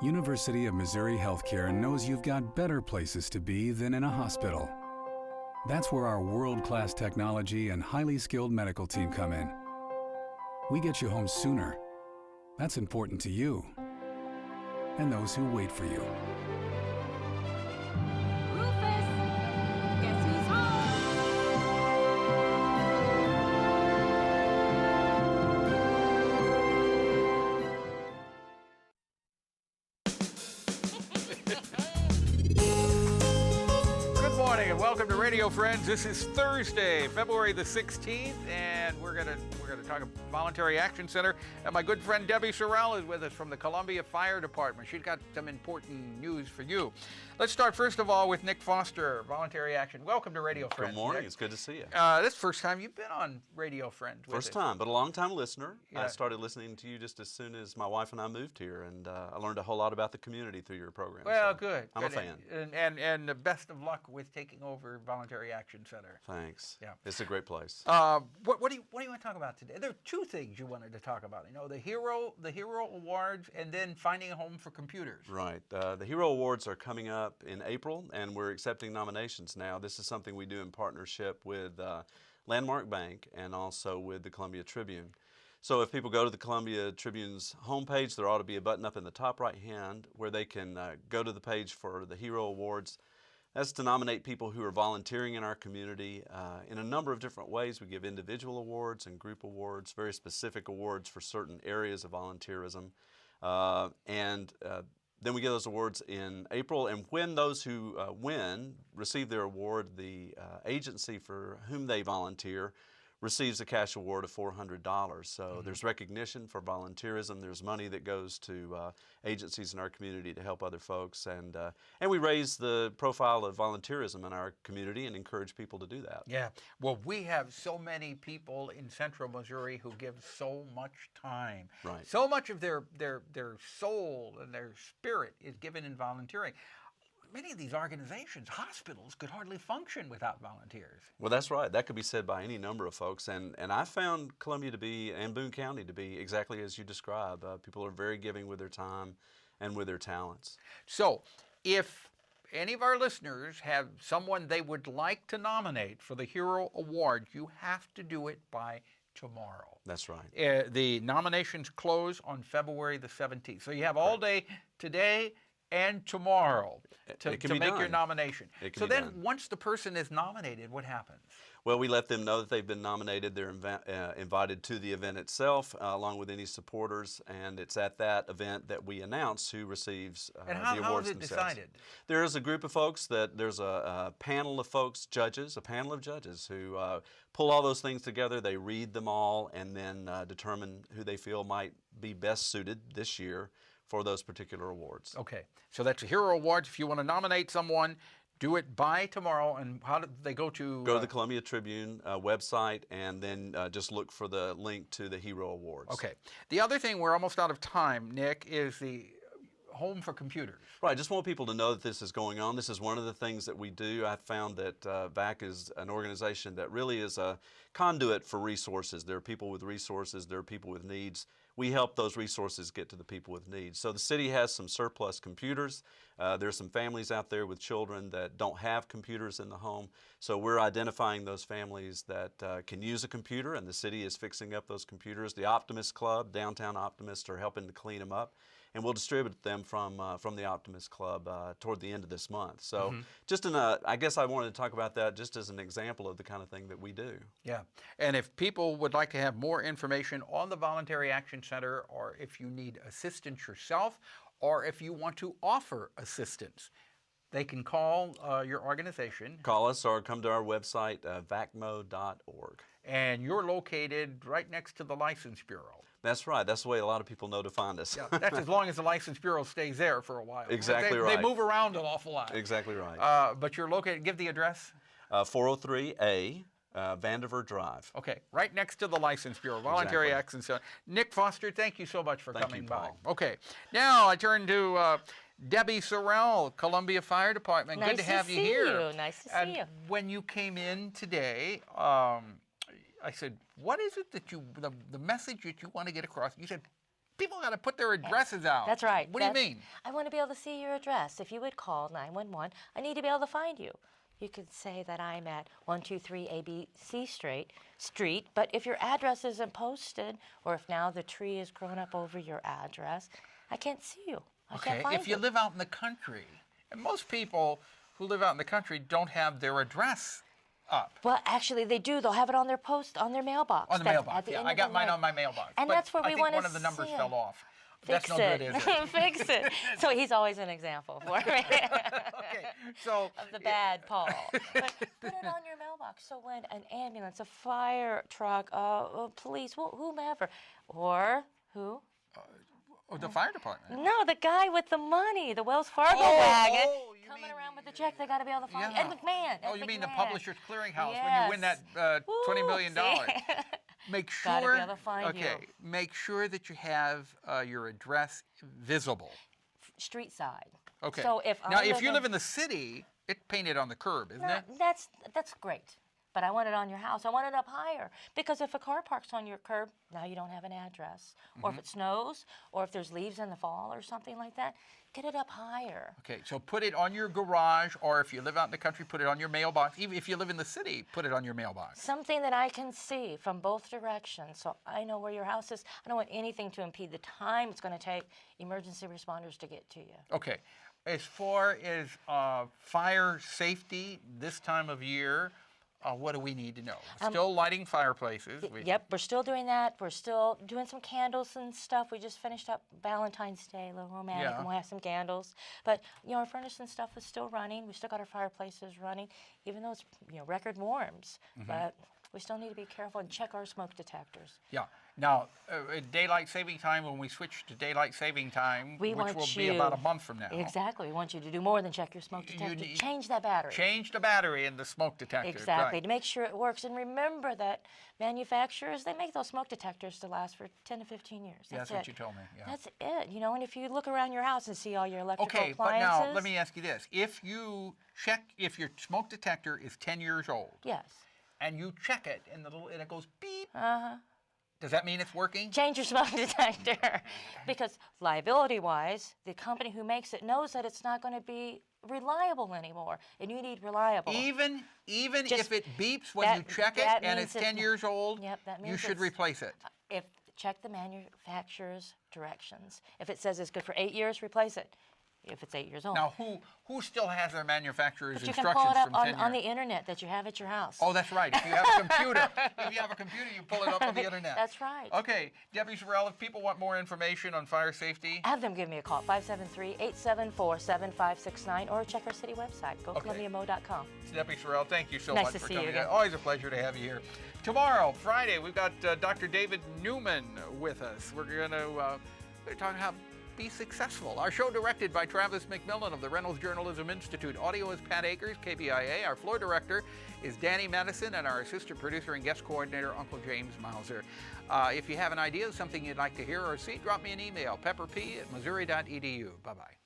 University of Missouri Healthcare knows you've got better places to be than in a hospital. That's where our world-class technology and highly skilled medical team come in. We get you home sooner. That's important to you and those who wait for you. Rufus, guess who's home? Good morning and welcome to Radio Friends. This is Thursday, February the 16th, and we're gonna talk about Voluntary Action Center. And my good friend Debbie Sorrell is with us from the Columbia Fire Department. She's got some important news for you. Let's start first of all with Nick Foster, Voluntary Action. Welcome to Radio Friends. Good morning. Nick. It's good to see you. This is the first time you've been on Radio Friends. With First us. time, but a long-time listener. Yeah. I started listening to you just as soon as my wife and I moved here, and I learned a whole lot about the community through your program. Well, so good. I'm good. a fan. And the best of luck with taking over Voluntary Action Center. Thanks. Yeah. It's a great place. What do you want to talk about today? There are two things you wanted to talk about. You know, the Hero Awards, and then finding a home for computers. Right. The Hero Awards are coming up in April, and we're accepting nominations now. This is something we do in partnership with Landmark Bank and also with the Columbia Tribune. So if people go to the Columbia Tribune's homepage, there ought to be a button up in the top right hand where they can go to the page for the Hero Awards. That's to nominate people who are volunteering in our community in a number of different ways. We give individual awards and group awards, very specific awards for certain areas of volunteerism. Then we give those awards in April, and when those who win receive their award, the agency for whom they volunteer receives a cash award of $400. So there's recognition for volunteerism. There's money that goes to agencies in our community to help other folks, and we raise the profile of volunteerism in our community and encourage people to do that. Yeah. Well, we have so many people in Central Missouri who give so much time. Right. So much of their soul and their spirit is given in volunteering. Many of these organizations, hospitals, could hardly function without volunteers. Well, that's right. That could be said by any number of folks. And I found Columbia to be, and Boone County to be, exactly as you describe. People are very giving with their time and with their talents. So, if any of our listeners have someone they would like to nominate for the Hero Award, you have to do it by tomorrow. That's right. The nominations close on February the 17th. So you have all day today and tomorrow to make your nomination. So then once the person is nominated, what happens? Well, we let them know that they've been nominated. They're invited to the event itself, along with any supporters, and it's at that event that we announce who receives the awards themselves. How is it decided? There is a group of folks there's a panel of folks, judges, a panel of judges who pull all those things together. They read them all and then determine who they feel might be best suited this year for those particular awards. Okay, so that's the Hero Awards. If you want to nominate someone, do it by tomorrow. And how do they go to? Go to the Columbia Tribune website and then just look for the link to the Hero Awards. Okay. The other thing, we're almost out of time, Nick, is the Home for Computers. Right, I just want people to know that this is going on. This is one of the things that we do. I found that VAC is an organization that really is a conduit for resources. There are people with resources, there are people with needs. We help those resources get to the people with needs. So the city has some surplus computers. There's some families out there with children that don't have computers in the home. So we're identifying those families that can use a computer, and the city is fixing up those computers. The Optimist Club, Downtown Optimists, are helping to clean them up. And we'll distribute them from the Optimist Club toward the end of this month. So I guess I wanted to talk about that just as an example of the kind of thing that we do. Yeah, and if people would like to have more information on the Voluntary Action Center, or if you need assistance yourself, or if you want to offer assistance, they can call your organization. Call us or come to our website, vacmo.org. And you're located right next to the License Bureau. That's right. That's the way a lot of people know to find us. Yeah, that's as long as the License Bureau stays there for a while. Exactly They right. move around an awful lot. Exactly right. But you're located, give the address. 403A Vandiver Drive. Okay, right next to the License Bureau, Voluntary Action Center. Nick Foster, thank you so much for coming by. Paul. Okay, now I turn to Debbie Sorrell, Columbia Fire Department. Nice Good to have to you see here. you. Nice to see you. When you came in today, I said, what is it that the message that you want to get across? You said, People got to put their addresses out. That's right. What do you mean? I want to be able to see your address. If you would call 911, I need to be able to find you. You could say that I'm at 123 ABC Street, but if your address isn't posted, or if now the tree is grown up over your address, I can't see you. I can't find if you live out in the country, and most people who live out in the country don't have their address up. Well, actually, they do. They'll have it on their mailbox. On the That's mailbox, at the yeah. end I of got the mine line. on my mailbox. And but that's where I we think want one to of the numbers see 'em. fell off. Fix That's no it. good, is it? Fix it. So he's always an example for me. Okay, so Of the bad Paul. But put it on your mailbox. So when an ambulance, a fire truck, police, whomever, or who? the fire department. No, the guy with the money, the Wells Fargo wagon, you coming mean- around with the check. They got to be able to find. Yeah. Ed McMahon. Oh, Ed you mean the McMahon. Publishers Clearinghouse when Yes. you win that $20 million? See? Make Gotta sure. be able to find you. Make sure that you have your address visible. Street side. Okay. So if now, I if you live in the city, it's painted on the curb, isn't it? That's great. But I want it on your house. I want it up higher. Because if a car parks on your curb, now you don't have an address. Or if it snows, or if there's leaves in the fall or something like that, get it up higher. Okay, so put it on your garage, or if you live out in the country, put it on your mailbox. Even if you live in the city, put it on your mailbox. Something that I can see from both directions, so I know where your house is. I don't want anything to impede the time it's going to take emergency responders to get to you. Okay, as far as fire safety this time of year, what do we need to know? Still lighting fireplaces. Yep, we're still doing that. We're still doing some candles and stuff. We just finished up Valentine's Day, a little romantic, Yeah. and we'll have some candles. But, our furnace and stuff is still running. We still got our fireplaces running, even though it's, record warms. But we still need to be careful and check our smoke detectors. Yeah. Now, daylight saving time, when we switch to daylight saving time, We which want will be you- about a month from now. Exactly. We want you to do more than check your smoke detector. need- Change that battery. Change the battery in the smoke detector. Exactly, Right. to make sure it works. And remember that manufacturers, they make those smoke detectors to last for 10 to 15 years. Yeah, that's it. what you told me. Yeah. That's it, and if you look around your house and see all your electrical Okay, but appliances. now let me ask you this. If you check if your smoke detector is 10 years old Yes. and you check it and it goes beep, does that mean it's working? Change your smoke detector. Because liability-wise, the company who makes it knows that it's not going to be reliable anymore. And you need reliable. Even Just if it beeps when you check it that and means it's 10 years old, Yep, that you means should it's- replace it. Check the manufacturer's directions. If it says it's good for 8 years, replace it. If it's 8 years old. Now, who still has their manufacturer's But you can instructions pull it up from 10 on the years? internet that you have at your house. Oh, that's right. If you have a computer, you pull it up on the internet. That's right. Okay, Debbie Sorrell, if people want more information on fire safety, Have them give me a call, 573-874-7569, or check our city website, gocolumbiamo.com. Debbie Sorrell, thank you so Nice much to for see you coming. again. Always a pleasure to have you here. Tomorrow, Friday, we've got Dr. David Newman with us. We're going to talk how be successful. Our show directed by Travis McMillan of the Reynolds Journalism Institute. Audio is Pat Akers, KBIA. Our floor director is Danny Madison, and our assistant producer and guest coordinator, Uncle James Mauser. If you have an idea of something you'd like to hear or see, drop me an email, pepperp@missouri.edu. Bye-bye.